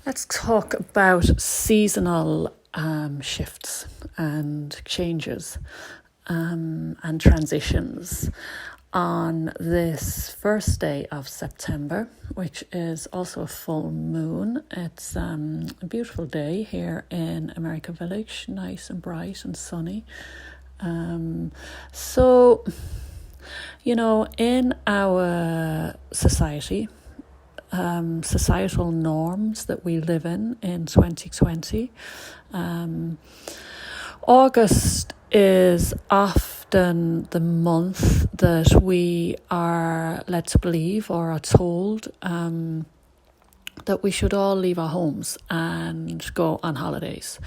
Let's talk about seasonal shifts and changes and transitions on this first day of September, which is also a full moon. It's a beautiful day here in America Village, nice and bright and sunny. So, in our society, societal norms that we live in 2020. August is often the month that we are led to believe or are told that we should all leave our homes and go on holidays.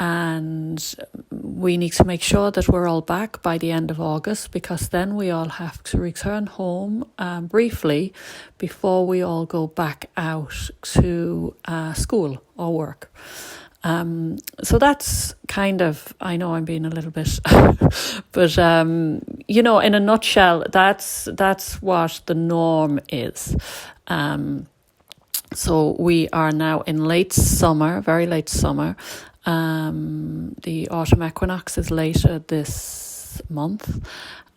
And we need to make sure that we're all back by the end of August, because then we all have to return home briefly before we all go back out to school or work. So that's kind of, I know I'm being a little bit, but in a nutshell, that's what the norm is. So we are now in late summer, very late summer. The autumn equinox is later this month,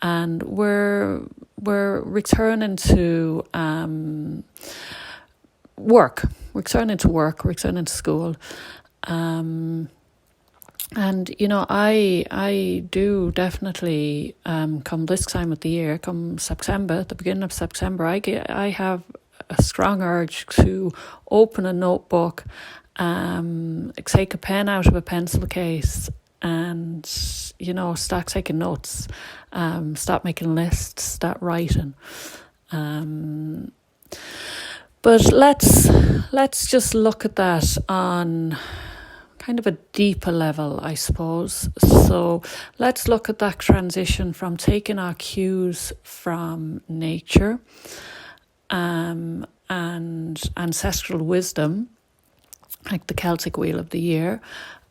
and we're returning to work. We're returning to work. We're returning to school. And I do definitely come this time of the year, come September, at the beginning of September, I have a strong urge to open a notebook, take a pen out of a pencil case and, start taking notes, start making lists, start writing. But let's just look at that on kind of a deeper level, I suppose. So let's look at that transition from taking our cues from nature and ancestral wisdom, like the Celtic Wheel of the year,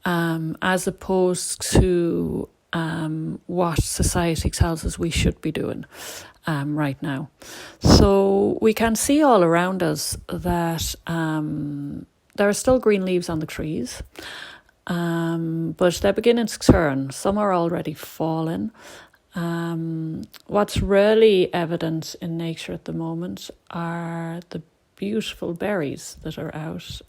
as opposed to what society tells us we should be doing right now. So we can see all around us that there are still green leaves on the trees, but they're beginning to turn. Some are already fallen. What's really evident in nature at the moment are the beautiful berries that are out.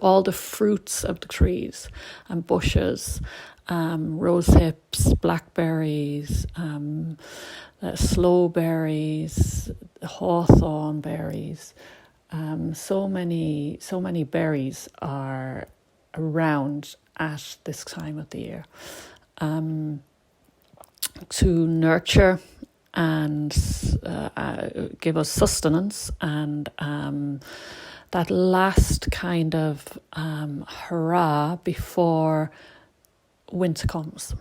All the fruits of the trees and bushes, rose hips, blackberries, slowberries, hawthorn berries. So many berries are around at this time of the year to nurture and give us sustenance and that last kind of hurrah before winter comes,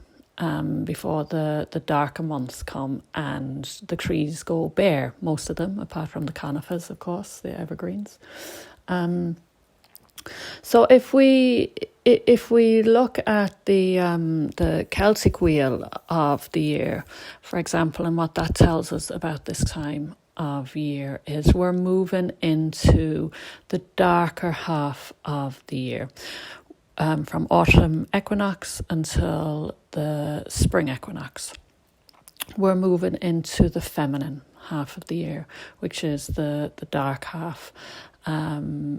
before the darker months come and the trees go bare, most of them, apart from the conifers, of course, the evergreens. So if we look at the Celtic Wheel of the year, for example, and what that tells us about this time of year is we're moving into the darker half of the year, from autumn equinox until the spring equinox. We're moving into the feminine half of the year, which is the dark half.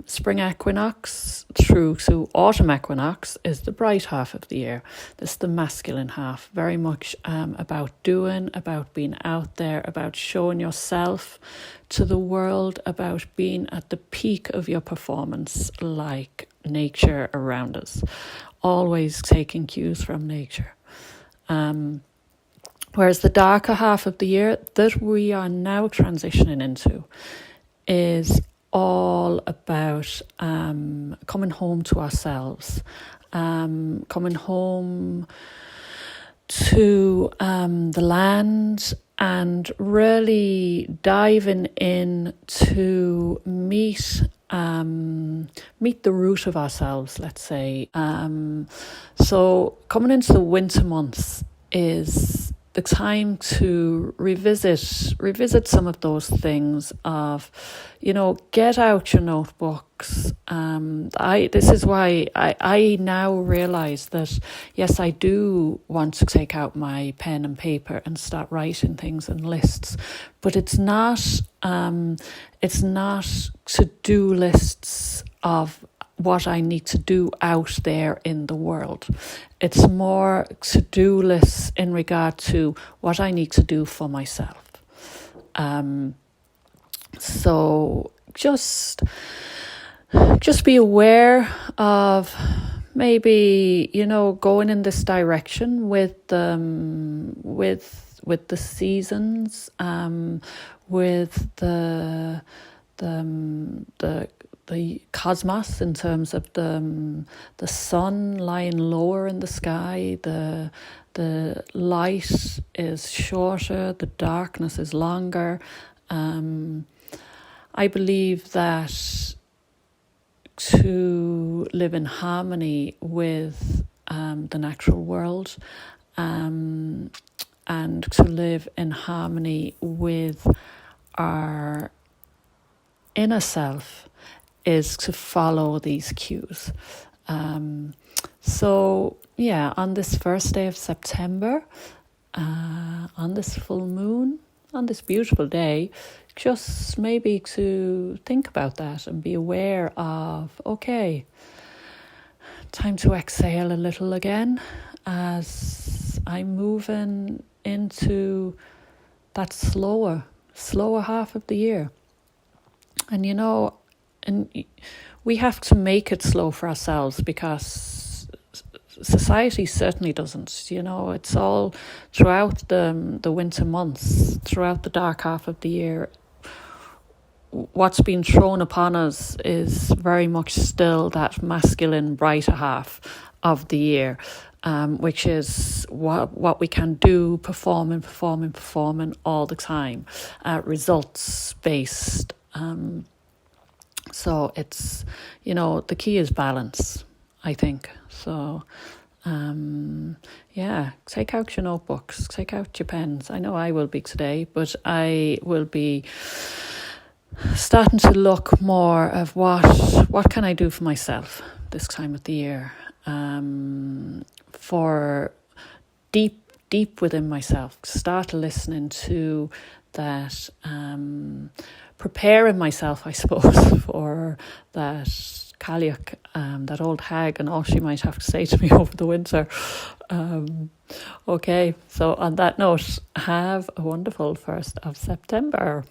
Spring equinox through to autumn equinox is the bright half of the year. This is the masculine half, very much about doing, about being out there, about showing yourself to the world, about being at the peak of your performance, like nature around us, always taking cues from nature. Whereas the darker half of the year that we are now transitioning into is all about coming home to ourselves, coming home to the land, and really diving in to meet the root of ourselves, let's say. So coming into the winter months is the time to revisit some of those things of, get out your notebooks. This is why I now realize that, yes, I do want to take out my pen and paper and start writing things and lists, but it's not to-do lists of what I need to do out there in the world. It's more to-do lists in regard to what I need to do for myself. So just be aware of maybe, going in this direction with the seasons, with the cosmos, in terms of the sun lying lower in the sky, the light is shorter, the darkness is longer. I believe that to live in harmony with the natural world, and to live in harmony with our inner self, is to follow these cues. So on this first day of September, on this full moon, on this beautiful day, just maybe to think about that and be aware of, okay, time to exhale a little again as I'm moving into that slower half of the year. And and we have to make it slow for ourselves, because society certainly doesn't. It's all throughout the winter months, throughout the dark half of the year. What's been thrown upon us is very much still that masculine brighter half of the year, which is what we can do, performing all the time, results based. So it's, the key is balance, I think. So, take out your notebooks, take out your pens. I know I will be today, but I will be starting to look more of what can I do for myself this time of the year, for deep within myself. Start listening to that, preparing myself, I suppose, for that Cailleach, that old hag, and all she might have to say to me over the winter. Okay, so on that note, have a wonderful 1st of September.